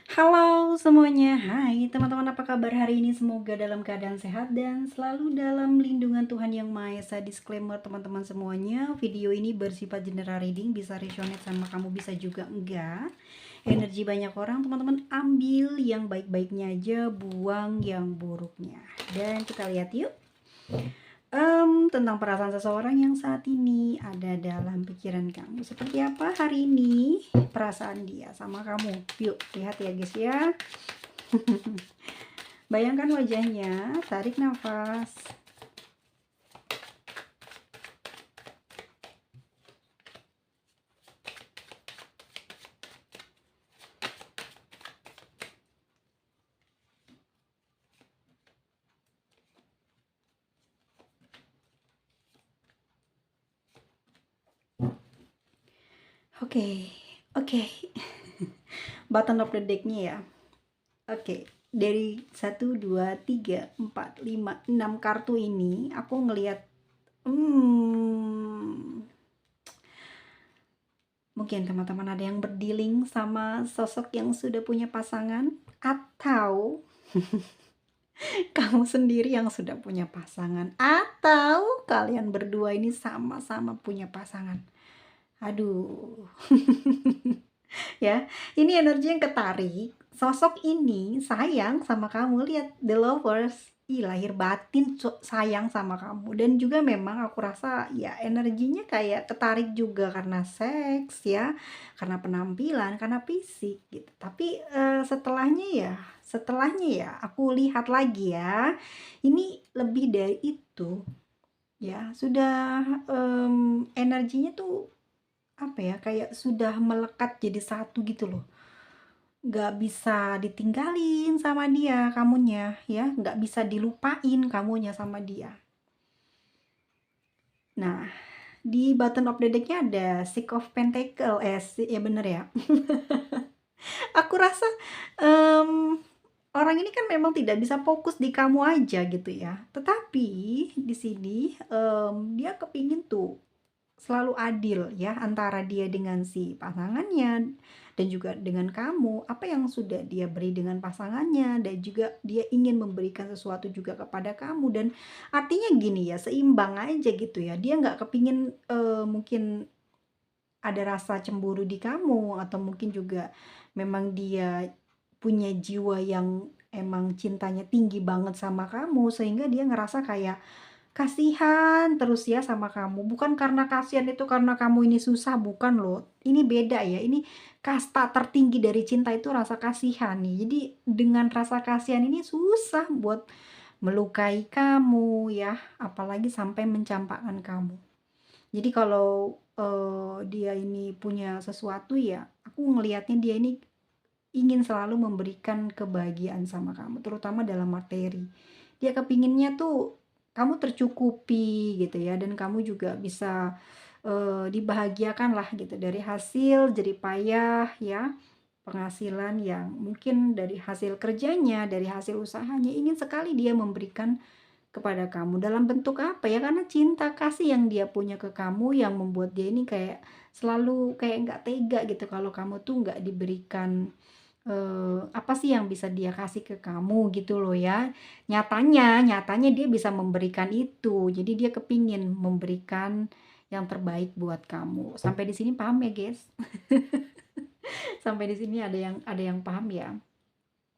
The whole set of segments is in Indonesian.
Halo semuanya, hai teman-teman, apa kabar hari ini? Semoga dalam keadaan sehat dan selalu dalam lindungan Tuhan Yang Maha Esa. Disclaimer teman-teman semuanya, video ini bersifat general reading, bisa resonate sama kamu, bisa juga enggak. Energi banyak orang, teman-teman ambil yang baik-baiknya aja, buang yang buruknya. Dan kita lihat yuk. Tentang perasaan seseorang yang saat ini ada dalam pikiran kamu. Seperti apa hari ini perasaan dia sama kamu? Yuk, lihat ya guys ya. Bayangkan wajahnya, tarik nafas. Oke, oke. Button of the deck-nya ya. Oke, dari 1, 2, 3, 4, 5, 6 kartu ini aku ngelihat mungkin teman-teman ada yang berdealing sama sosok yang sudah punya pasangan, atau kamu sendiri yang sudah punya pasangan, atau kalian berdua ini sama-sama punya pasangan. Aduh. Ya, ini energi yang ketarik. Sosok ini sayang sama kamu. Lihat the lovers. Ih, lahir batin sayang sama kamu. Dan juga memang aku rasa ya energinya kayak ketarik juga karena seks ya, karena penampilan, karena fisik gitu. Tapi setelahnya ya aku lihat lagi ya. Ini lebih dari itu ya. Sudah energinya tuh apa ya, kayak sudah melekat jadi satu gitu loh. Nggak bisa ditinggalin sama dia kamunya ya, nggak bisa dilupain kamunya sama dia. Nah, di button of the deck-nya ada Six of Pentacle, ya bener ya. Aku rasa orang ini kan memang tidak bisa fokus di kamu aja gitu ya. Tetapi di sini dia kepingin tuh selalu adil ya antara dia dengan si pasangannya dan juga dengan kamu. Apa yang sudah dia beri dengan pasangannya, dan juga dia ingin memberikan sesuatu juga kepada kamu. Dan artinya gini ya, seimbang aja gitu ya. Dia nggak kepingin mungkin ada rasa cemburu di kamu, atau mungkin juga memang dia punya jiwa yang emang cintanya tinggi banget sama kamu, sehingga dia ngerasa kayak kasihan terus ya sama kamu. Bukan karena kasihan itu karena kamu ini susah, bukan loh. Ini beda ya. Ini kasta tertinggi dari cinta itu rasa kasihan nih. Jadi dengan rasa kasihan ini susah buat melukai kamu ya, apalagi sampai mencampakkan kamu. Jadi kalau dia ini punya sesuatu ya, aku ngelihatnya dia ini ingin selalu memberikan kebahagiaan sama kamu, terutama dalam materi. Dia kepinginnya tuh kamu tercukupi gitu ya, dan kamu juga bisa dibahagiakan lah gitu dari hasil jerih payah ya, penghasilan yang mungkin dari hasil kerjanya, dari hasil usahanya, ingin sekali dia memberikan kepada kamu dalam bentuk apa ya, karena cinta kasih yang dia punya ke kamu yang membuat dia ini kayak selalu kayak nggak tega gitu kalau kamu tuh nggak diberikan apa sih yang bisa dia kasih ke kamu gitu loh ya. Nyatanya dia bisa memberikan itu. Jadi dia kepingin memberikan yang terbaik buat kamu. Sampai di sini paham ya, guys? Sampai di sini ada yang paham ya?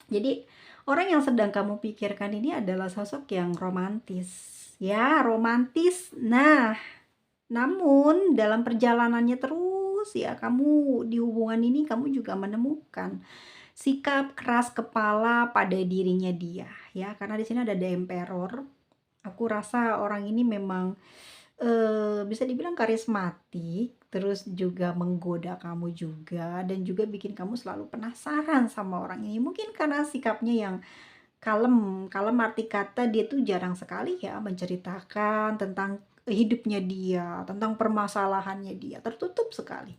Jadi orang yang sedang kamu pikirkan ini adalah sosok yang romantis. Ya, romantis. Nah, namun dalam perjalanannya terus ya, kamu di hubungan ini kamu juga menemukan sikap keras kepala pada dirinya dia ya, karena di sini ada The Emperor. Aku rasa orang ini memang bisa dibilang karismatik, terus juga menggoda kamu juga, dan juga bikin kamu selalu penasaran sama orang ini. Mungkin karena sikapnya yang kalem. Kalem arti kata dia tuh jarang sekali ya menceritakan tentang hidupnya dia, tentang permasalahannya dia, tertutup sekali.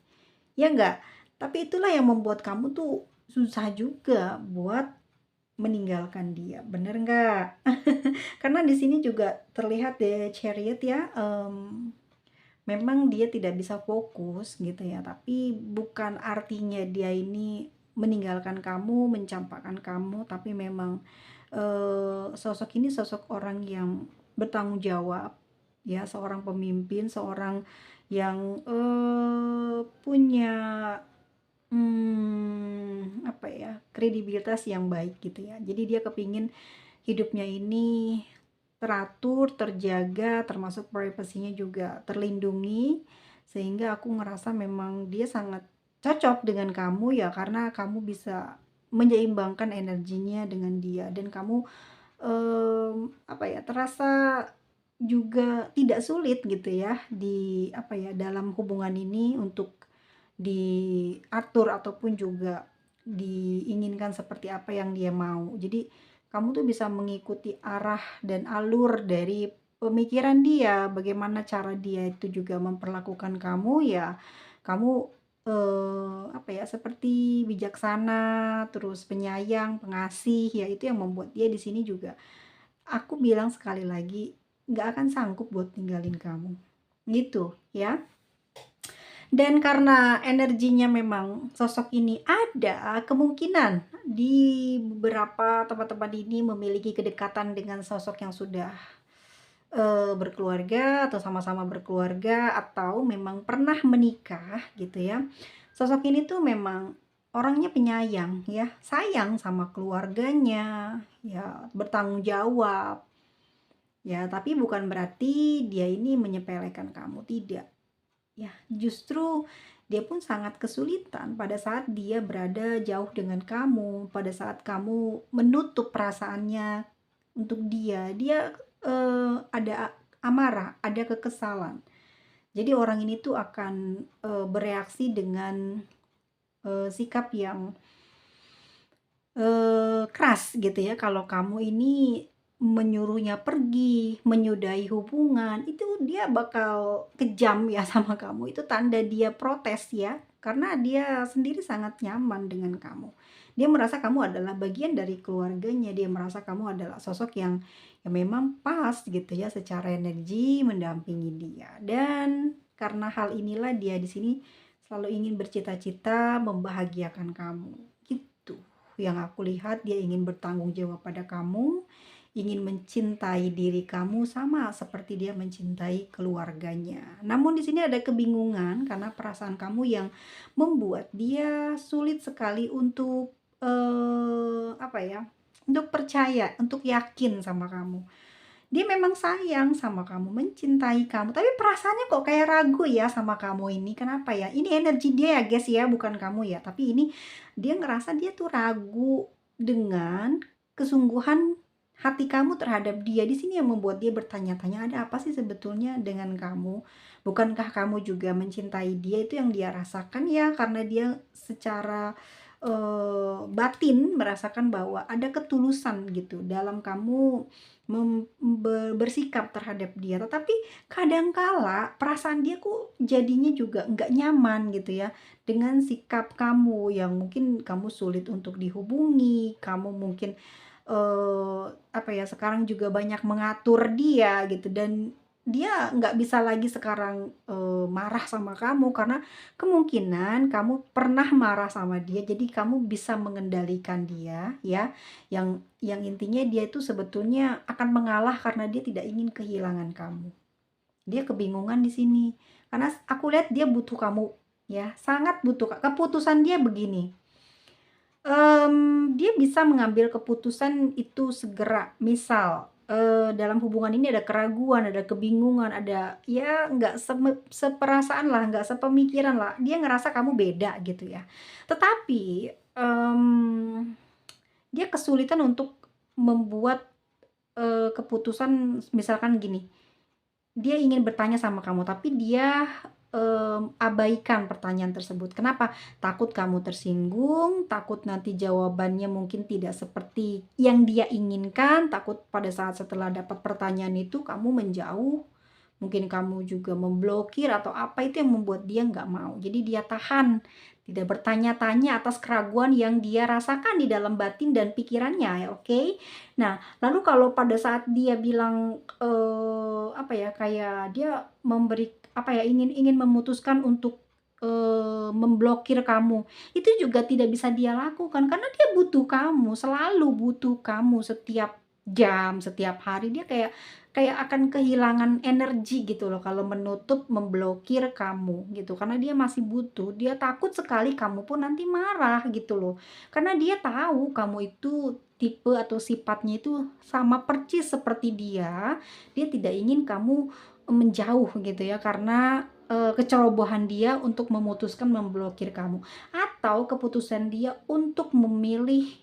Ya enggak? Tapi itulah yang membuat kamu tuh susah juga buat meninggalkan dia, bener nggak? Karena di sini juga terlihat The Chariot ya, memang dia tidak bisa fokus gitu ya, tapi bukan artinya dia ini meninggalkan kamu, mencampakkan kamu, tapi memang sosok ini sosok orang yang bertanggung jawab, ya, seorang pemimpin, seorang yang punya apa ya, kredibilitas yang baik gitu ya. Jadi dia kepingin hidupnya ini teratur, terjaga, termasuk privasinya juga terlindungi, sehingga aku ngerasa memang dia sangat cocok dengan kamu ya, karena kamu bisa menyeimbangkan energinya dengan dia, dan kamu apa ya, terasa juga tidak sulit gitu ya di apa ya, dalam hubungan ini untuk diatur ataupun juga diinginkan seperti apa yang dia mau. Jadi kamu tuh bisa mengikuti arah dan alur dari pemikiran dia, bagaimana cara dia itu juga memperlakukan kamu, ya kamu apa ya, seperti bijaksana, terus penyayang, pengasih, ya itu yang membuat dia di sini juga, aku bilang sekali lagi, nggak akan sanggup buat ninggalin kamu, gitu ya. Dan karena energinya memang sosok ini ada, kemungkinan di beberapa teman-teman ini memiliki kedekatan dengan sosok yang sudah, berkeluarga atau sama-sama berkeluarga atau memang pernah menikah gitu ya. Sosok ini tuh memang orangnya penyayang ya, sayang sama keluarganya, ya bertanggung jawab, ya tapi bukan berarti dia ini menyepelekan kamu, tidak. Ya, justru dia pun sangat kesulitan pada saat dia berada jauh dengan kamu, pada saat kamu menutup perasaannya untuk dia. Dia ada amarah, ada kekesalan. Jadi orang ini tuh akan bereaksi dengan sikap yang keras gitu ya, kalau kamu ini menyuruhnya pergi, menyudahi hubungan, itu dia bakal kejam ya sama kamu, itu tanda dia protes ya, karena dia sendiri sangat nyaman dengan kamu. Dia merasa kamu adalah bagian dari keluarganya, dia merasa kamu adalah sosok yang memang pas gitu ya secara energi mendampingi dia. Dan karena hal inilah dia di sini selalu ingin bercita-cita membahagiakan kamu, gitu yang aku lihat. Dia ingin bertanggung jawab pada kamu, ingin mencintai diri kamu sama seperti dia mencintai keluarganya. Namun di sini ada kebingungan karena perasaan kamu yang membuat dia sulit sekali untuk apa ya? Untuk percaya, untuk yakin sama kamu. Dia memang sayang sama kamu, mencintai kamu, tapi perasaannya kok kayak ragu ya sama kamu ini. Kenapa ya? Ini energi dia ya guys ya, bukan kamu ya. Tapi ini dia ngerasa dia tuh ragu dengan kesungguhan hati kamu terhadap dia. Di sini yang membuat dia bertanya-tanya, ada apa sih sebetulnya dengan kamu? Bukankah kamu juga mencintai dia? Itu yang dia rasakan ya, karena dia secara batin merasakan bahwa ada ketulusan gitu dalam kamu bersikap terhadap dia. Tetapi kadangkala perasaan dia kok jadinya juga nggak nyaman gitu ya dengan sikap kamu yang mungkin kamu sulit untuk dihubungi, kamu mungkin apa ya, sekarang juga banyak mengatur dia gitu, dan dia nggak bisa lagi sekarang marah sama kamu karena kemungkinan kamu pernah marah sama dia, jadi kamu bisa mengendalikan dia ya, yang intinya dia itu sebetulnya akan mengalah karena dia tidak ingin kehilangan kamu. Dia kebingungan di sini karena aku lihat dia butuh kamu ya, sangat butuh. Keputusan dia begini, dia bisa mengambil keputusan itu segera. Misal, dalam hubungan ini ada keraguan, ada kebingungan, ada ya nggak seperasaan lah, nggak sepemikiran lah. Dia ngerasa kamu beda gitu ya. Tetapi, dia kesulitan untuk membuat, keputusan misalkan gini, dia ingin bertanya sama kamu, tapi dia abaikan pertanyaan tersebut. Kenapa? Takut kamu tersinggung, takut nanti jawabannya mungkin tidak seperti yang dia inginkan, takut pada saat setelah dapat pertanyaan itu kamu menjauh, mungkin kamu juga memblokir atau apa, itu yang membuat dia nggak mau. Jadi dia tahan, tidak bertanya-tanya atas keraguan yang dia rasakan di dalam batin dan pikirannya, ya, oke? Nah, lalu kalau pada saat dia bilang, apa ya, kayak dia memberi apa ya, ingin ingin memutuskan untuk memblokir kamu. Itu juga tidak bisa dia lakukan karena dia butuh kamu, selalu butuh kamu setiap jam, setiap hari. Dia kayak kayak akan kehilangan energi gitu loh kalau menutup, memblokir kamu gitu. Karena dia masih butuh, dia takut sekali kamu pun nanti marah gitu loh. Karena dia tahu kamu itu tipe atau sifatnya itu sama percis seperti dia tidak ingin kamu menjauh gitu ya karena kecerobohan dia untuk memutuskan memblokir kamu atau keputusan dia untuk memilih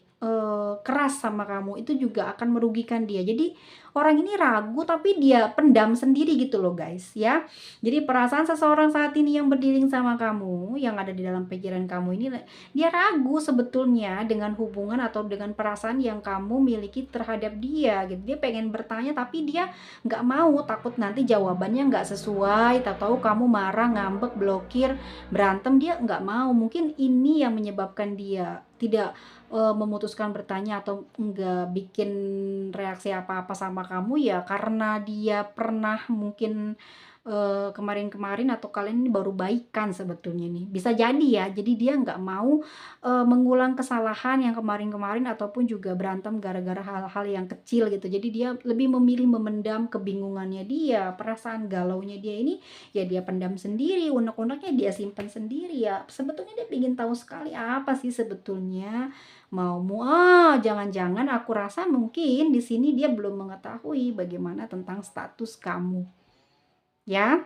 keras sama kamu itu juga akan merugikan dia. Jadi orang ini ragu tapi dia pendam sendiri gitu loh guys ya. Jadi perasaan seseorang saat ini yang berdiri sama kamu, yang ada di dalam pikiran kamu ini, dia ragu sebetulnya dengan hubungan atau dengan perasaan yang kamu miliki terhadap dia gitu. Dia pengen bertanya tapi dia nggak mau, takut nanti jawabannya nggak sesuai, tahu-tahu kamu marah, ngambek, blokir, berantem, dia nggak mau. Mungkin ini yang menyebabkan dia tidak memutuskan bertanya atau nggak bikin reaksi apa-apa sama kamu ya karena dia pernah mungkin kemarin-kemarin atau kalian ini baru baikan sebetulnya nih. Bisa jadi ya, jadi dia nggak mau mengulang kesalahan yang kemarin-kemarin ataupun juga berantem gara-gara hal-hal yang kecil gitu. Jadi dia lebih memilih memendam kebingungannya dia, perasaan galaunya dia ini ya dia pendam sendiri, unek-uneknya dia simpan sendiri ya. Sebetulnya dia ingin tahu sekali apa sih sebetulnya maumu. Jangan-jangan aku rasa mungkin di sini dia belum mengetahui bagaimana tentang status kamu. Ya,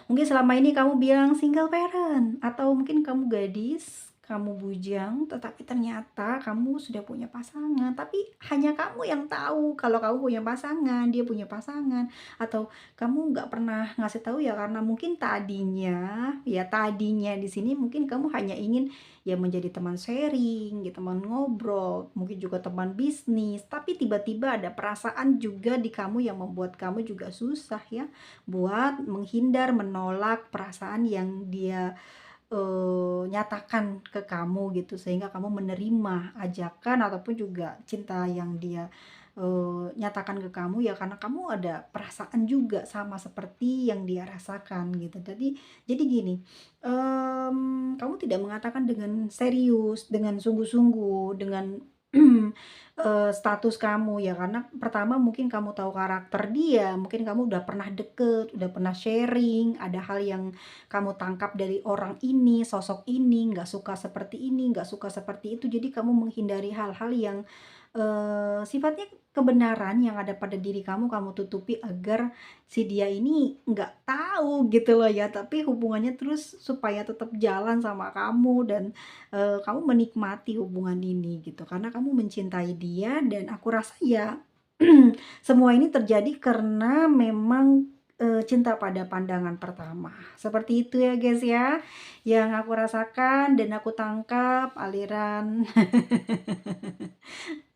mungkin selama ini kamu bilang single parent atau mungkin kamu gadis, kamu bujang, tetapi ternyata kamu sudah punya pasangan, tapi hanya kamu yang tahu kalau kamu punya pasangan, dia punya pasangan, atau kamu nggak pernah ngasih tahu ya karena mungkin tadinya di sini mungkin kamu hanya ingin ya menjadi teman sharing, gitu, teman ngobrol, mungkin juga teman bisnis, tapi tiba-tiba ada perasaan juga di kamu yang membuat kamu juga susah ya buat menghindar, menolak perasaan yang dia nyatakan ke kamu gitu sehingga kamu menerima ajakan ataupun juga cinta yang dia nyatakan ke kamu ya karena kamu ada perasaan juga sama seperti yang dia rasakan gitu. Jadi gini, kamu tidak mengatakan dengan serius, dengan sungguh-sungguh, dengan status kamu ya karena pertama mungkin kamu tahu karakter dia, mungkin kamu udah pernah deket, udah pernah sharing, ada hal yang kamu tangkap dari orang ini, sosok ini, nggak suka seperti ini, nggak suka seperti itu, jadi kamu menghindari hal-hal yang sifatnya kebenaran yang ada pada diri kamu tutupi agar si dia ini nggak tahu gitu loh ya, tapi hubungannya terus supaya tetap jalan sama kamu dan kamu menikmati hubungan ini gitu karena kamu mencintai dia dan aku rasa ya semua ini terjadi karena memang cinta pada pandangan pertama. Seperti itu ya guys ya, yang aku rasakan dan aku tangkap aliran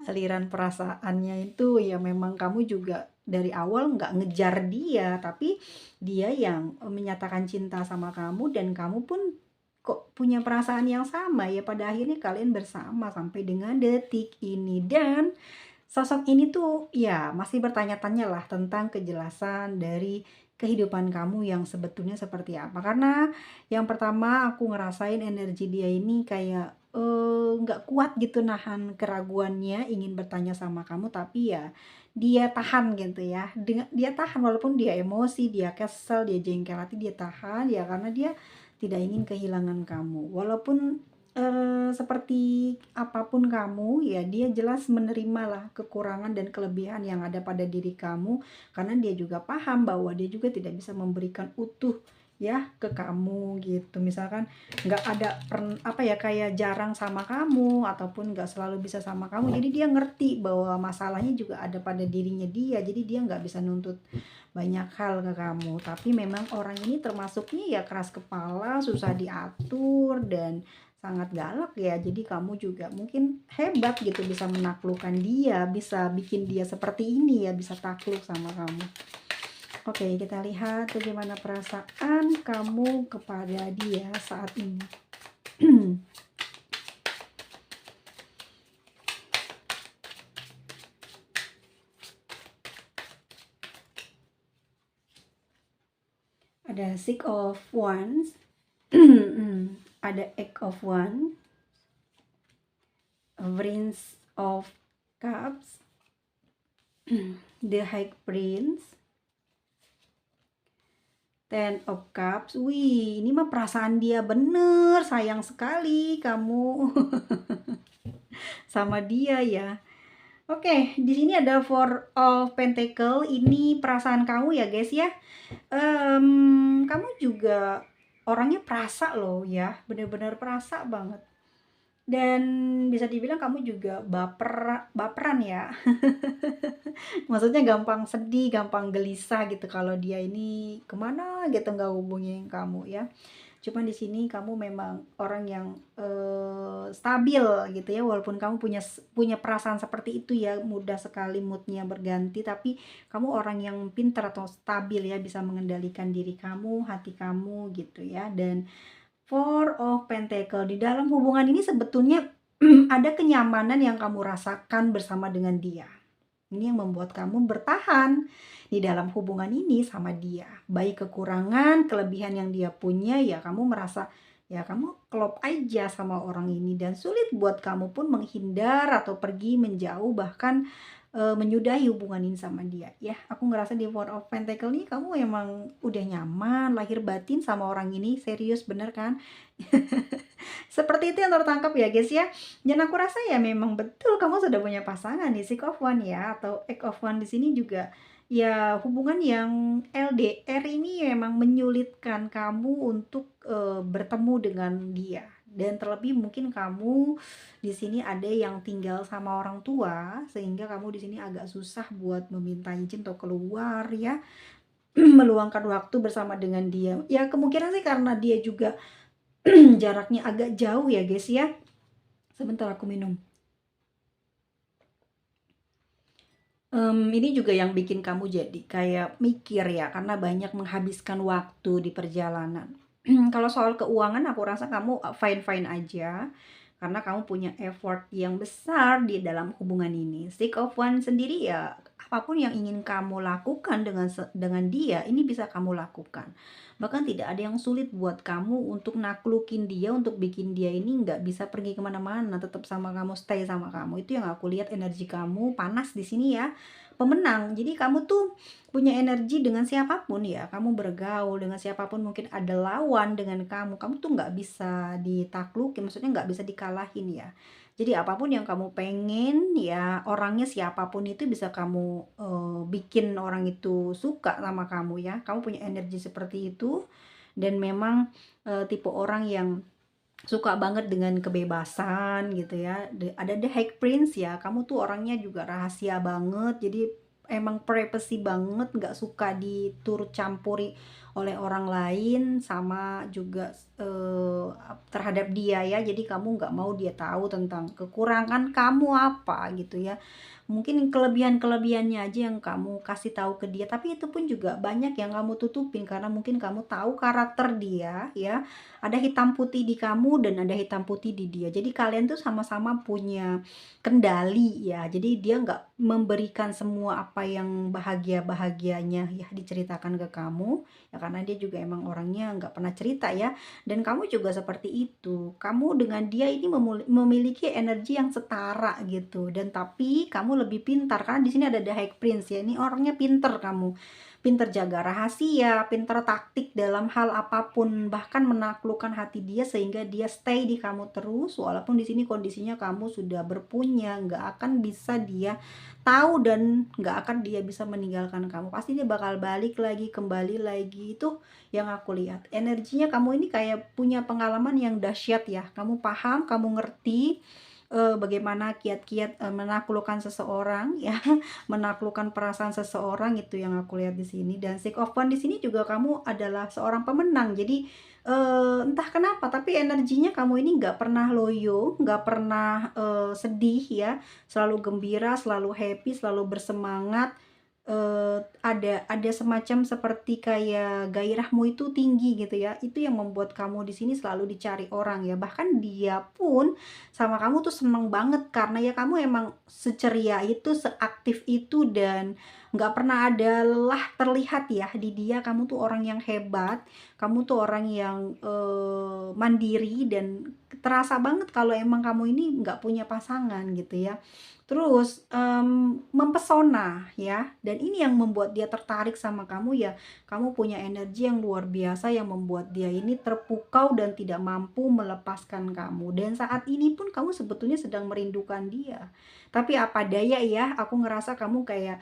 aliran perasaannya itu ya memang kamu juga dari awal nggak ngejar dia, tapi dia yang menyatakan cinta sama kamu dan kamu pun kok punya perasaan yang sama ya pada akhirnya kalian bersama sampai dengan detik ini dan sosok ini tuh ya masih bertanya-tanya lah tentang kejelasan dari kehidupan kamu yang sebetulnya seperti apa. Karena yang pertama aku ngerasain energi dia ini kayak nggak kuat gitu nahan keraguannya ingin bertanya sama kamu tapi ya dia tahan gitu ya. Dia tahan walaupun dia emosi, dia kesel, dia jengkel hati, dia tahan ya karena dia tidak ingin kehilangan kamu. Walaupun seperti apapun kamu, ya dia jelas menerimalah kekurangan dan kelebihan yang ada pada diri kamu, karena dia juga paham bahwa dia juga tidak bisa memberikan utuh ya ke kamu gitu. Misalkan nggak ada apa ya kayak jarang sama kamu ataupun nggak selalu bisa sama kamu. Jadi dia ngerti bahwa masalahnya juga ada pada dirinya dia. Jadi dia nggak bisa nuntut banyak hal ke kamu. Tapi memang orang ini termasuknya ya keras kepala, susah diatur dan sangat galak ya. Jadi kamu juga mungkin hebat gitu bisa menaklukkan dia, bisa bikin dia seperti ini ya, bisa takluk sama kamu. Oke, kita lihat bagaimana perasaan kamu kepada dia saat ini. Ada Six of Wands, Ada Eight of Wands, Prince of Cups, The High Prince, Ten of Cups. Wih, ini mah perasaan dia bener, sayang sekali kamu sama dia ya. Oke, di sini ada Four of Pentacle. Ini perasaan kamu ya, guys ya. Kamu juga orangnya perasa loh ya, bener-bener perasa banget. Dan bisa dibilang kamu juga baperan ya. Maksudnya gampang sedih, gampang gelisah gitu kalau dia ini kemana gitu nggak hubungin kamu ya. Cuman di sini kamu memang orang yang stabil gitu ya, walaupun kamu punya perasaan seperti itu ya, mudah sekali moodnya berganti, tapi kamu orang yang pintar atau stabil ya, bisa mengendalikan diri kamu, hati kamu gitu ya. Dan Four of Pentacle di dalam hubungan ini sebetulnya ada kenyamanan yang kamu rasakan bersama dengan dia. Ini yang membuat kamu bertahan di dalam hubungan ini sama dia. Baik kekurangan, kelebihan yang dia punya, ya kamu merasa ya kamu klop aja sama orang ini, dan sulit buat kamu pun menghindar atau pergi menjauh, bahkan menyudahi hubungan ini sama dia ya. Aku ngerasa di Four of Pentacle nih kamu emang udah nyaman lahir batin sama orang ini, serius bener kan? Seperti itu yang tertangkap ya guys ya. Dan aku rasa ya memang betul kamu sudah punya pasangan nih, Six of One ya, atau Eight of One di sini juga ya. Hubungan yang LDR ini memang menyulitkan kamu untuk bertemu dengan dia. Dan terlebih mungkin kamu di sini ada yang tinggal sama orang tua, sehingga kamu di sini agak susah buat meminta izin atau keluar ya, meluangkan waktu bersama dengan dia. Ya kemungkinan sih karena dia juga jaraknya agak jauh ya guys ya. Sebentar aku minum. Ini juga yang bikin kamu jadi kayak mikir ya, karena banyak menghabiskan waktu di perjalanan. Kalau soal keuangan aku rasa kamu fine-fine aja, karena kamu punya effort yang besar di dalam hubungan ini. Six of One sendiri ya, apapun yang ingin kamu lakukan dengan dia, ini bisa kamu lakukan. Bahkan tidak ada yang sulit buat kamu untuk naklukin dia, untuk bikin dia ini nggak bisa pergi kemana-mana, tetap sama kamu, stay sama kamu. Itu yang aku lihat, energi kamu panas di sini ya, pemenang. Jadi kamu tuh punya energi dengan siapapun ya, kamu bergaul dengan siapapun, mungkin ada lawan dengan kamu tuh nggak bisa ditaklukin, maksudnya nggak bisa dikalahin ya. Jadi apapun yang kamu pengen ya, orangnya siapapun itu bisa kamu bikin orang itu suka sama kamu ya. Kamu punya energi seperti itu, dan memang tipe orang yang suka banget dengan kebebasan gitu ya. Ada The High Prince ya, kamu tuh orangnya juga rahasia banget, jadi emang privacy banget, nggak suka diturut campuri oleh orang lain, sama juga terhadap dia ya. Jadi kamu nggak mau dia tahu tentang kekurangan kamu apa gitu ya. Mungkin kelebihan-kelebihannya aja yang kamu kasih tahu ke dia, tapi itu pun juga banyak yang kamu tutupin karena mungkin kamu tahu karakter dia ya. Ada hitam putih di kamu dan ada hitam putih di dia. Jadi kalian tuh sama-sama punya kendali ya. Jadi dia nggak memberikan semua apa yang bahagia-bahagianya ya diceritakan ke kamu ya, karena dia juga emang orangnya nggak pernah cerita ya. Dan kamu juga seperti itu. Kamu dengan dia ini memiliki energi yang setara gitu. Dan tapi kamu lebih pintar karena di sini ada The High Prince ya. Ini orangnya pintar kamu. Pintar jaga rahasia, pintar taktik dalam hal apapun, bahkan menaklukkan hati dia sehingga dia stay di kamu terus, walaupun di sini kondisinya kamu sudah berpunya, nggak akan bisa dia tahu dan nggak akan dia bisa meninggalkan kamu. Pasti dia bakal balik lagi, kembali lagi. Itu yang aku lihat. Energinya kamu ini kayak punya pengalaman yang dahsyat ya. Kamu paham, kamu ngerti bagaimana kiat-kiat menaklukkan seseorang ya, menaklukkan perasaan seseorang, itu yang aku lihat di sini. Dan Six of Wands di sini juga kamu adalah seorang pemenang. Jadi entah kenapa tapi energinya kamu ini nggak pernah loyo, nggak pernah sedih ya, selalu gembira, selalu happy, selalu bersemangat. Ada semacam seperti kayak gairahmu itu tinggi gitu ya. Itu yang membuat kamu di sini selalu dicari orang ya. Bahkan dia pun sama kamu tuh seneng banget karena ya kamu emang seceria itu, seaktif itu, dan nggak pernah ada lelah terlihat ya di dia. Kamu tuh orang yang hebat, kamu tuh orang yang, mandiri dan terasa banget kalau emang kamu ini nggak punya pasangan gitu ya. Terus, mempesona ya, dan ini yang membuat dia tertarik sama kamu ya, kamu punya energi yang luar biasa yang membuat dia ini terpukau dan tidak mampu melepaskan kamu. Dan saat ini pun kamu sebetulnya sedang merindukan dia. Tapi apa daya ya, aku ngerasa kamu kayak,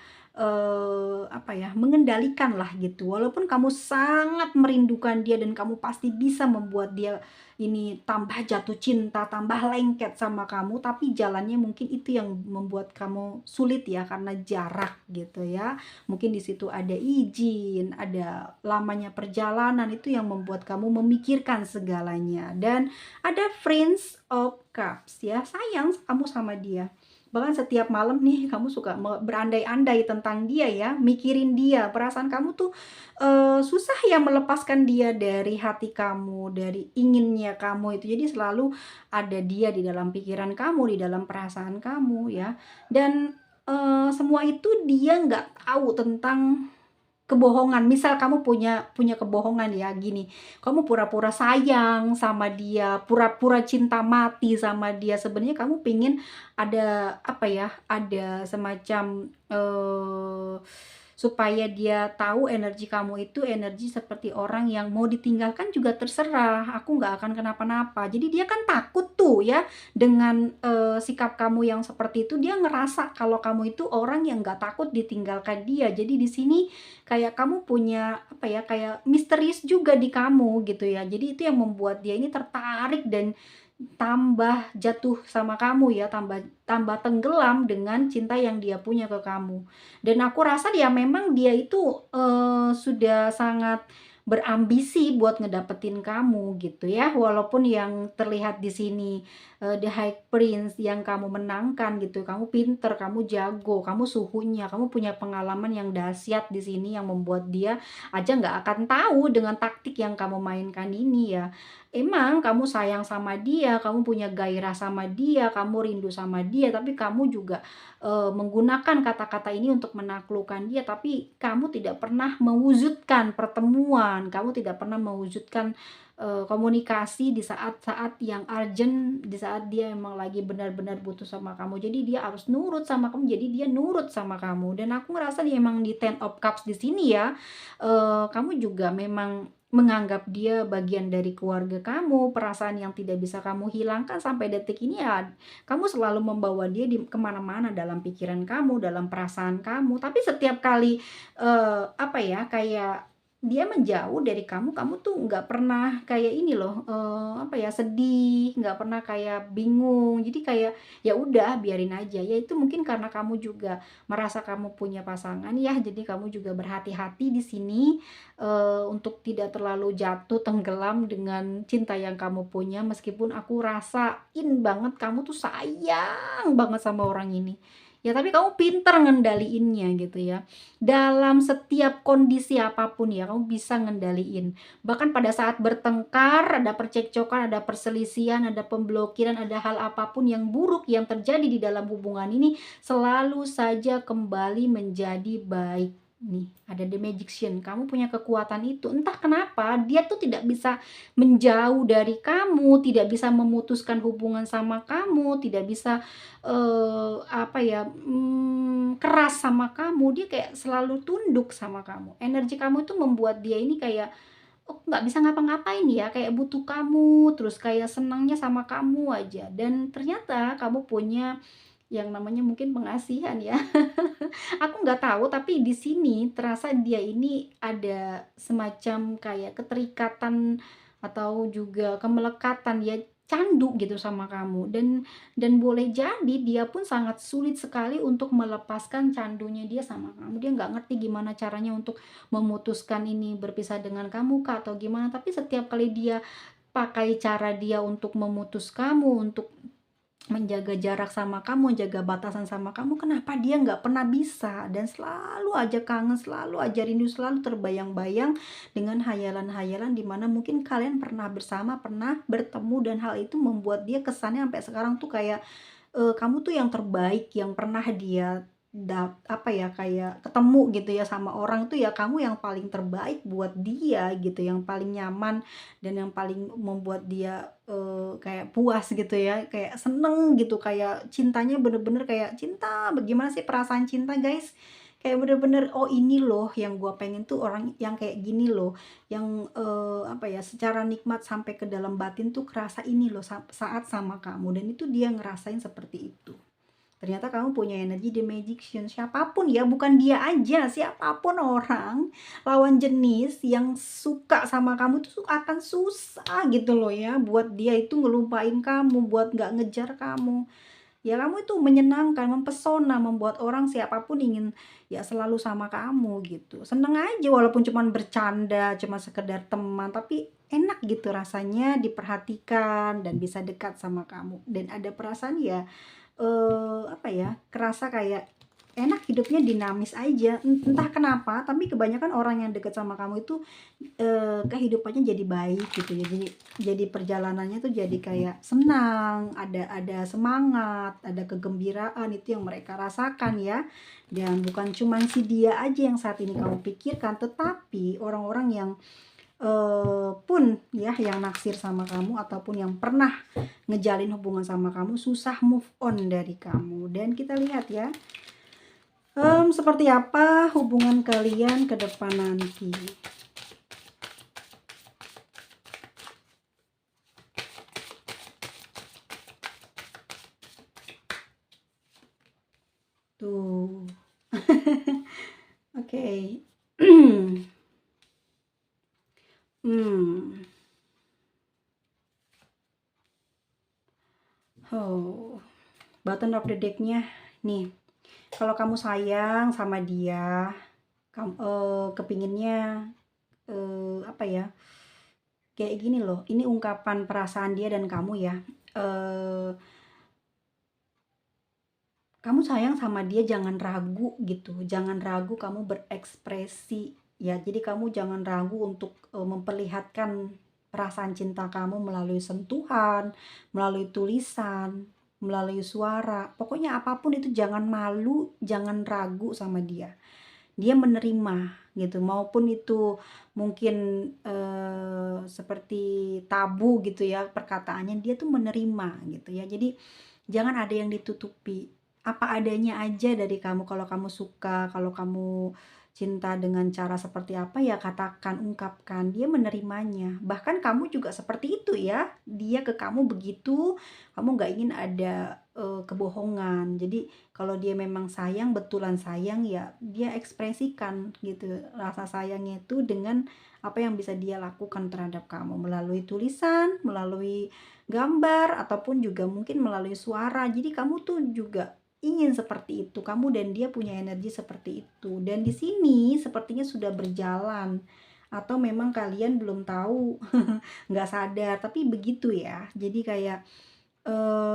apa ya, mengendalikan lah gitu. Walaupun kamu sangat merindukan dia dan kamu pasti bisa membuat dia ini tambah jatuh cinta, tambah lengket sama kamu, tapi jalannya mungkin itu yang membuat kamu sulit ya karena jarak gitu ya. Mungkin di situ ada izin, ada lamanya perjalanan itu yang membuat kamu memikirkan segalanya. Dan ada Prince of Cups ya, sayang kamu sama dia. Bahkan setiap malam nih kamu suka berandai-andai tentang dia ya, mikirin dia. Perasaan kamu tuh susah ya melepaskan dia dari hati kamu, dari inginnya kamu itu. Jadi selalu ada dia di dalam pikiran kamu, di dalam perasaan kamu ya. Dan semua itu dia nggak tahu tentang kebohongan. Misal kamu punya punya kebohongan ya, gini, kamu pura-pura sayang sama dia, pura-pura cinta mati sama dia, sebenarnya kamu pengen ada, apa ya, ada semacam, supaya dia tahu energi kamu itu energi seperti orang yang mau ditinggalkan juga terserah, aku nggak akan kenapa-napa. Jadi dia kan takut tuh ya, dengan, sikap kamu yang seperti itu, dia ngerasa kalau kamu itu orang yang nggak takut ditinggalkan dia. Jadi di sini kayak kamu punya, apa ya, kayak misterius juga di kamu gitu ya. Jadi itu yang membuat dia ini tertarik dan tambah jatuh sama kamu ya, tambah tambah tenggelam dengan cinta yang dia punya ke kamu. Dan aku rasa ya memang dia itu, sudah sangat berambisi buat ngedapetin kamu gitu ya, walaupun yang terlihat di sini, The High Prince yang kamu menangkan gitu, kamu pinter, kamu jago, kamu suhunya, kamu punya pengalaman yang dahsyat di sini yang membuat dia aja nggak akan tahu dengan taktik yang kamu mainkan ini ya. Emang kamu sayang sama dia, kamu punya gairah sama dia, kamu rindu sama dia, tapi kamu juga, menggunakan kata-kata ini untuk menaklukkan dia, tapi kamu tidak pernah mewujudkan pertemuan, kamu tidak pernah mewujudkan, komunikasi di saat-saat yang urgent, di saat dia emang lagi benar-benar butuh sama kamu. Jadi dia harus nurut sama kamu, jadi dia nurut sama kamu. Dan aku ngerasa dia emang di Ten of Cups di sini ya, kamu juga memang menganggap dia bagian dari keluarga kamu, perasaan yang tidak bisa kamu hilangkan sampai detik ini ya, kamu selalu membawa dia kemana-mana dalam pikiran kamu, dalam perasaan kamu. Tapi setiap kali, apa ya, kayak dia menjauh dari kamu, kamu tuh nggak pernah kayak ini loh, apa ya, sedih, nggak pernah kayak bingung. Jadi kayak, ya udah biarin aja. Ya itu mungkin karena kamu juga merasa kamu punya pasangan ya, jadi kamu juga berhati-hati di sini, untuk tidak terlalu jatuh tenggelam dengan cinta yang kamu punya, meskipun aku rasain banget kamu tuh sayang banget sama orang ini. Ya tapi kamu pinter ngendaliinnya gitu ya. Dalam setiap kondisi apapun ya, kamu bisa ngendaliin. Bahkan pada saat bertengkar, ada percekcokan, ada perselisihan, ada pemblokiran, ada hal apapun yang buruk yang terjadi di dalam hubungan ini, selalu saja kembali menjadi baik. Nih, ada The Magician, kamu punya kekuatan itu. Entah kenapa dia tuh tidak bisa menjauh dari kamu, tidak bisa memutuskan hubungan sama kamu, tidak bisa, apa ya, keras sama kamu, dia kayak selalu tunduk sama kamu. Energi kamu itu membuat dia ini kayak, oh nggak bisa ngapa-ngapain ya, kayak butuh kamu, terus kayak senangnya sama kamu aja. Dan ternyata kamu punya yang namanya mungkin pengasihan ya. Aku nggak tahu, tapi di sini terasa dia ini ada semacam kayak keterikatan atau juga kemelekatan ya, candu gitu sama kamu. Dan boleh jadi dia pun sangat sulit sekali untuk melepaskan candunya dia sama kamu. Dia nggak ngerti gimana caranya untuk memutuskan ini berpisah dengan kamu kah atau gimana, tapi setiap kali dia pakai cara dia untuk memutus kamu, untuk menjaga jarak sama kamu, jaga batasan sama kamu, kenapa dia nggak pernah bisa dan selalu aja kangen, selalu aja rindu, selalu terbayang-bayang dengan hayalan-hayalan di mana mungkin kalian pernah bersama, pernah bertemu dan hal itu membuat dia kesannya sampai sekarang tuh kayak, kamu tuh yang terbaik yang pernah dia apa ya, kayak ketemu gitu ya sama orang tuh ya kamu yang paling terbaik buat dia gitu, yang paling nyaman dan yang paling membuat dia, kayak puas gitu ya, kayak seneng gitu, kayak cintanya bener-bener kayak cinta, bagaimana sih perasaan cinta guys? Kayak bener-bener, "Oh ini loh yang gua pengen tuh orang yang kayak gini loh, yang, apa ya, secara nikmat sampai ke dalam batin tuh kerasa ini loh saat sama kamu," dan itu dia ngerasain seperti itu. Ternyata kamu punya energi The Magician, siapapun ya, bukan dia aja, siapapun orang, lawan jenis yang suka sama kamu tuh akan susah gitu loh ya, buat dia itu ngelupain kamu, buat nggak ngejar kamu. Ya kamu itu menyenangkan, mempesona, membuat orang siapapun ingin ya selalu sama kamu gitu. Seneng aja walaupun cuman bercanda, cuma sekedar teman, tapi enak gitu rasanya diperhatikan dan bisa dekat sama kamu. Dan ada perasaan ya, apa ya, kerasa kayak enak hidupnya dinamis aja, entah kenapa, tapi kebanyakan orang yang deket sama kamu itu, kehidupannya jadi baik gitu ya, jadi perjalanannya tuh jadi kayak senang, ada semangat, ada kegembiraan, itu yang mereka rasakan ya. Dan bukan cuman si dia aja yang saat ini kamu pikirkan, tetapi orang-orang yang, pun ya yang naksir sama kamu ataupun yang pernah ngejalin hubungan sama kamu susah move on dari kamu. Dan kita lihat ya, seperti apa hubungan kalian ke depan nanti. Tuh. Oke. Hmm. Oh, button of the deck-nya nih. Kalau kamu sayang sama dia, kepinginnya, apa ya, kayak gini loh, ini ungkapan perasaan dia dan kamu ya, eee, kamu sayang sama dia jangan ragu gitu, jangan ragu kamu berekspresi ya. Jadi kamu jangan ragu untuk, memperlihatkan perasaan cinta kamu melalui sentuhan, melalui tulisan, melalui suara, pokoknya apapun itu jangan malu, jangan ragu sama dia. Dia menerima gitu, maupun itu mungkin, seperti tabu gitu ya perkataannya, dia tuh menerima gitu ya. Jadi jangan ada yang ditutupi, apa adanya aja dari kamu. Kalau kamu suka, kalau kamu cinta dengan cara seperti apa ya katakan, ungkapkan, dia menerimanya. Bahkan kamu juga seperti itu ya, dia ke kamu begitu, kamu nggak ingin ada, kebohongan. Jadi kalau dia memang sayang, betulan sayang, ya dia ekspresikan gitu rasa sayangnya itu dengan apa yang bisa dia lakukan terhadap kamu melalui tulisan, melalui gambar, ataupun juga mungkin melalui suara. Jadi kamu tuh juga ingin seperti itu, kamu dan dia punya energi seperti itu. Dan di sini sepertinya sudah berjalan atau memang kalian belum tahu, nggak sadar, tapi begitu ya. Jadi kayak,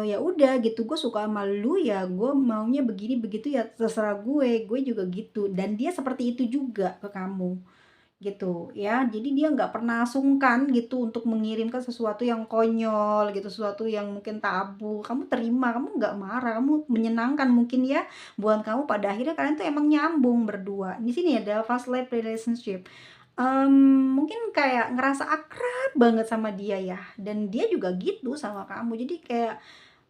ya udah gitu, gue suka sama lu ya gue maunya begini begitu ya terserah gue juga gitu. Dan dia seperti itu juga ke kamu. Gitu ya, jadi dia nggak pernah sungkan gitu untuk mengirimkan sesuatu yang konyol gitu, sesuatu yang mungkin tabu, kamu terima, kamu nggak marah, kamu menyenangkan mungkin ya, buat kamu pada akhirnya kalian tuh emang nyambung berdua. Di sini ada fast life relationship, mungkin kayak ngerasa akrab banget sama dia ya, dan dia juga gitu sama kamu, jadi kayak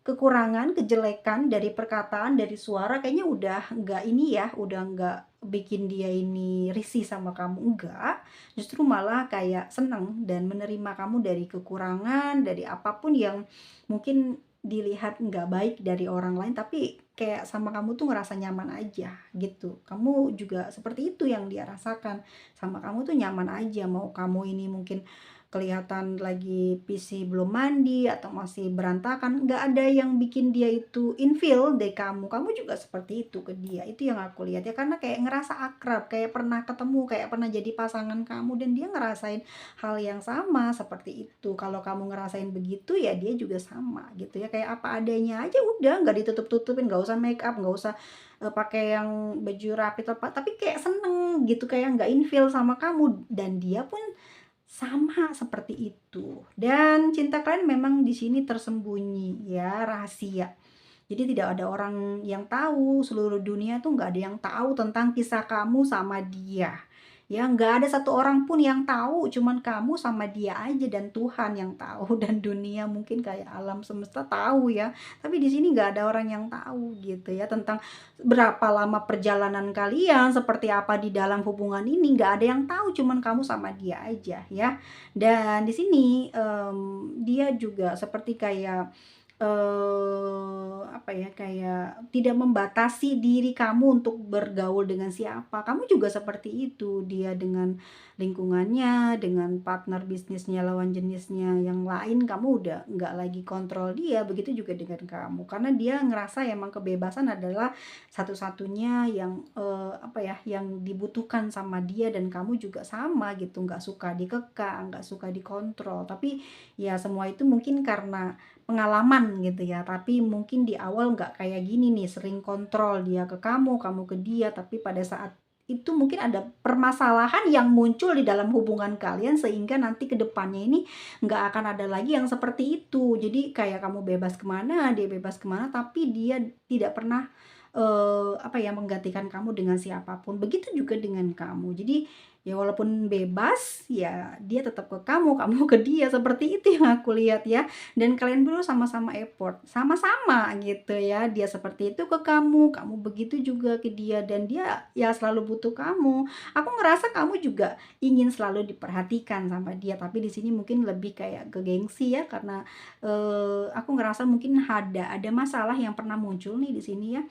kekurangan, kejelekan dari perkataan, dari suara kayaknya udah nggak ini ya, udah nggak bikin dia ini risih sama kamu, enggak. Justru malah kayak seneng dan menerima kamu dari kekurangan, dari apapun yang mungkin dilihat nggak baik dari orang lain, tapi kayak sama kamu tuh ngerasa nyaman aja gitu. Kamu juga seperti itu yang dia rasakan, sama kamu tuh nyaman aja, mau kamu ini mungkin kelihatan lagi PC belum mandi atau masih berantakan, nggak ada yang bikin dia itu ilfeel deh kamu. Kamu juga seperti itu ke dia, itu yang aku lihat ya, karena kayak ngerasa akrab, kayak pernah ketemu, kayak pernah jadi pasangan kamu, dan dia ngerasain hal yang sama seperti itu. Kalau kamu ngerasain begitu ya dia juga sama gitu ya, kayak apa adanya aja udah, nggak ditutup-tutupin, nggak usah make up, nggak usah pakai yang baju rapi tepat, tapi kayak seneng gitu, kayak nggak ilfeel sama kamu, dan dia pun sama seperti itu. Dan cinta kalian memang di sini tersembunyi ya, rahasia. Jadi tidak ada orang yang tahu, seluruh dunia tuh nggak ada yang tahu tentang kisah kamu sama dia. Ya, nggak ada satu orang pun yang tahu, cuman kamu sama dia aja dan Tuhan yang tahu dan dunia mungkin kayak alam semesta tahu ya. Tapi di sini nggak ada orang yang tahu gitu ya tentang berapa lama perjalanan kalian, seperti apa di dalam hubungan ini, nggak ada yang tahu, cuman kamu sama dia aja ya. Dan di sini dia juga seperti kayak apa ya, kayak tidak membatasi diri kamu untuk bergaul dengan siapa. Kamu juga seperti itu, dia dengan lingkungannya, dengan partner bisnisnya, lawan jenisnya yang lain, kamu udah nggak lagi kontrol dia, begitu juga dengan kamu. Karena dia ngerasa emang kebebasan adalah satu-satunya yang, apa ya, yang dibutuhkan sama dia dan kamu juga sama gitu, nggak suka dikekang, nggak suka dikontrol. Tapi ya semua itu mungkin karena pengalaman gitu ya, tapi mungkin di awal nggak kayak gini nih, sering kontrol dia ke kamu ke dia, tapi pada saat itu mungkin ada permasalahan yang muncul di dalam hubungan kalian sehingga nanti ke depannya ini nggak akan ada lagi yang seperti itu. Jadi kayak kamu bebas kemana dia bebas kemana tapi dia tidak pernah, apa ya, menggantikan kamu dengan siapapun. Begitu juga dengan kamu. Jadi ya walaupun bebas, ya dia tetap ke kamu ke dia, seperti itu yang aku lihat ya. Dan kalian berdua sama-sama effort, sama-sama gitu ya. Dia seperti itu ke kamu begitu juga ke dia dan dia ya selalu butuh kamu. Aku ngerasa kamu juga ingin selalu diperhatikan sama dia, tapi di sini mungkin lebih kayak ke gengsi ya karena, aku ngerasa mungkin ada masalah yang pernah muncul nih di sini ya.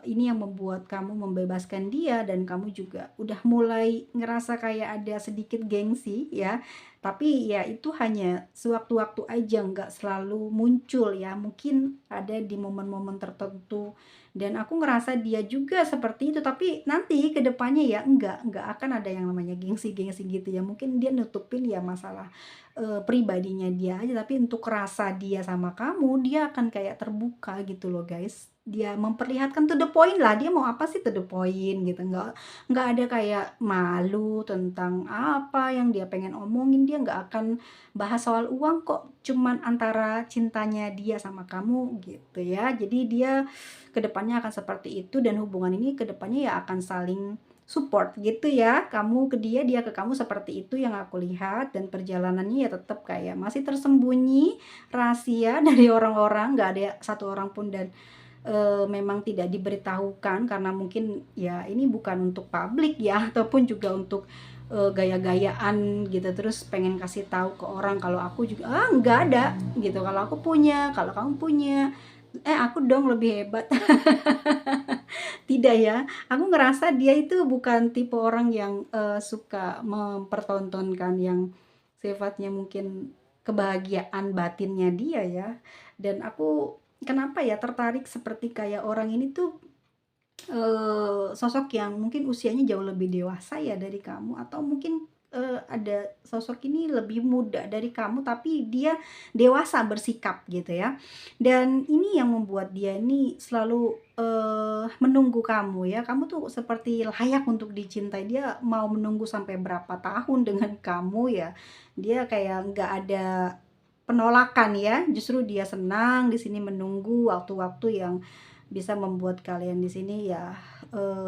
Ini yang membuat kamu membebaskan dia dan kamu juga udah mulai ngerasa kayak ada sedikit gengsi ya. Tapi ya itu hanya sewaktu-waktu aja, nggak selalu muncul ya, mungkin ada di momen-momen tertentu dan aku ngerasa dia juga seperti itu, tapi nanti ke depannya ya enggak akan ada yang namanya gengsi-gengsi gitu ya, mungkin dia nutupin ya masalah, pribadinya dia aja, tapi untuk rasa dia sama kamu, dia akan kayak terbuka gitu loh guys. Dia memperlihatkan to the point lah, dia mau apa sih to the point gitu, nggak ada kayak malu tentang apa yang dia pengen omongin, dia nggak akan bahas soal uang kok, cuman antara cintanya dia sama kamu gitu ya. Jadi dia kedepannya akan seperti itu dan hubungan ini kedepannya ya akan saling support gitu ya, kamu ke dia ke kamu, seperti itu yang aku lihat dan perjalanannya ya tetap kayak masih tersembunyi, rahasia dari orang-orang, nggak ada satu orang pun dan memang tidak diberitahukan karena mungkin ya ini bukan untuk publik ya ataupun juga untuk, gaya-gayaan gitu terus pengen kasih tahu ke orang kalau aku juga, "Ah, nggak ada," gitu, "kalau aku punya, kalau kamu punya, aku dong lebih hebat." Tidak ya, aku ngerasa dia itu bukan tipe orang yang, suka mempertontonkan yang sifatnya mungkin kebahagiaan batinnya dia ya, dan aku kenapa ya tertarik seperti kayak orang ini tuh, sosok yang mungkin usianya jauh lebih dewasa ya dari kamu atau mungkin, ada sosok ini lebih muda dari kamu tapi dia dewasa bersikap gitu ya. Dan ini yang membuat dia ini selalu, menunggu kamu ya, kamu tuh seperti layak untuk dicintai, dia mau menunggu sampai berapa tahun dengan kamu ya, dia kayak nggak ada penolakan ya, justru dia senang di sini menunggu waktu-waktu yang bisa membuat kalian di sini ya,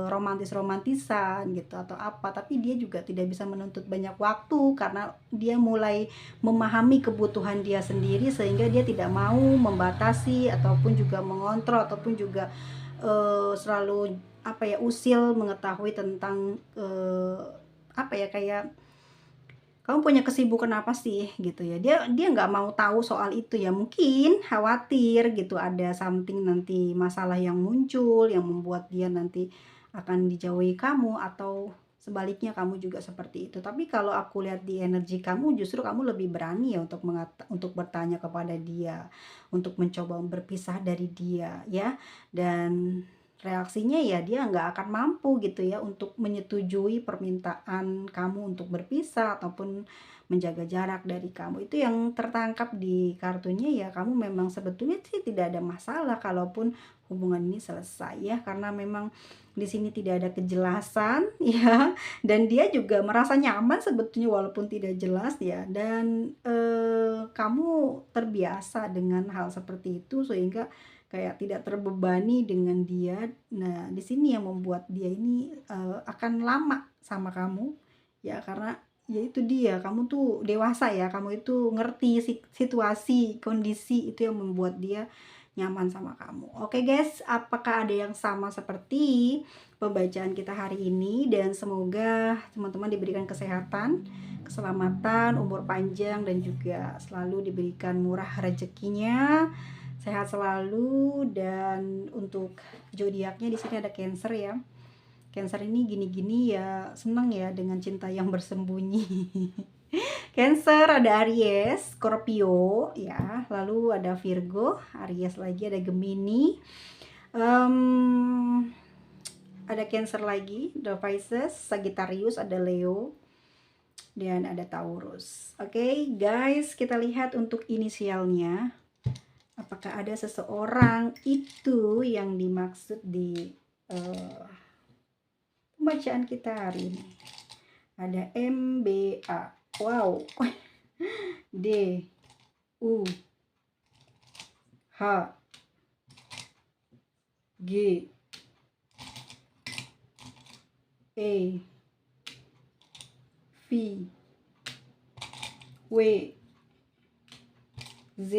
romantis-romantisan gitu atau apa, tapi dia juga tidak bisa menuntut banyak waktu karena dia mulai memahami kebutuhan dia sendiri sehingga dia tidak mau membatasi ataupun juga mengontrol ataupun juga, selalu apa ya, usil mengetahui tentang, apa ya, kayak kamu punya kesibukan apa sih gitu ya, dia dia nggak mau tahu soal itu ya, mungkin khawatir gitu ada something nanti masalah yang muncul yang membuat dia nanti akan dijauhi kamu atau sebaliknya kamu juga seperti itu. Tapi kalau aku lihat di energi kamu justru kamu lebih berani ya untuk bertanya kepada dia, untuk mencoba berpisah dari dia ya, dan reaksinya ya dia nggak akan mampu gitu ya untuk menyetujui permintaan kamu untuk berpisah ataupun menjaga jarak dari kamu. Itu yang tertangkap di kartunya ya, kamu memang sebetulnya sih tidak ada masalah kalaupun hubungan ini selesai ya, karena memang di sini tidak ada kejelasan ya, dan dia juga merasa nyaman sebetulnya walaupun tidak jelas ya, dan kamu terbiasa dengan hal seperti itu sehingga kayak tidak terbebani dengan dia. Nah, di sini yang membuat dia ini akan lama sama kamu ya, karena ya itu dia, kamu tuh dewasa ya, kamu itu ngerti situasi, kondisi itu yang membuat dia nyaman sama kamu. Oke guys, apakah ada yang sama seperti pembacaan kita hari ini? Dan semoga teman-teman diberikan kesehatan, keselamatan, umur panjang, dan juga selalu diberikan murah rezekinya, sehat selalu. Dan untuk zodiaknya di sini ada Cancer ya. Cancer ini gini-gini ya, seneng ya dengan cinta yang bersembunyi. Cancer ada Aries, Scorpio ya, lalu ada Virgo, Aries lagi, ada Gemini, ada Cancer lagi, ada Pisces, Sagittarius, ada Leo, dan ada Taurus. Oke, guys, kita lihat untuk inisialnya. Apakah ada seseorang itu yang dimaksud di pembacaan kita hari ini? Ada MBA, wow, D, U, H, G, E, V, W, Z,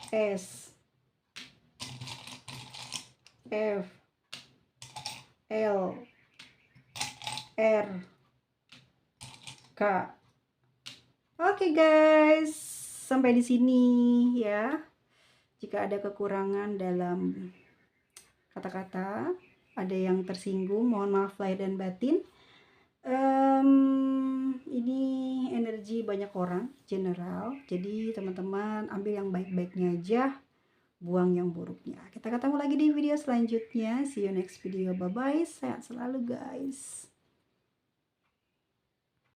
S, F, L, R, K. Oke guys, sampai di sini ya. Jika ada kekurangan dalam kata-kata, ada yang tersinggung, mohon maaf lahir dan batin. Ini energi banyak orang, general. Jadi teman-teman ambil yang baik-baiknya aja, buang yang buruknya. Kita ketemu lagi di video selanjutnya. See you next video. Bye bye. Sehat selalu guys.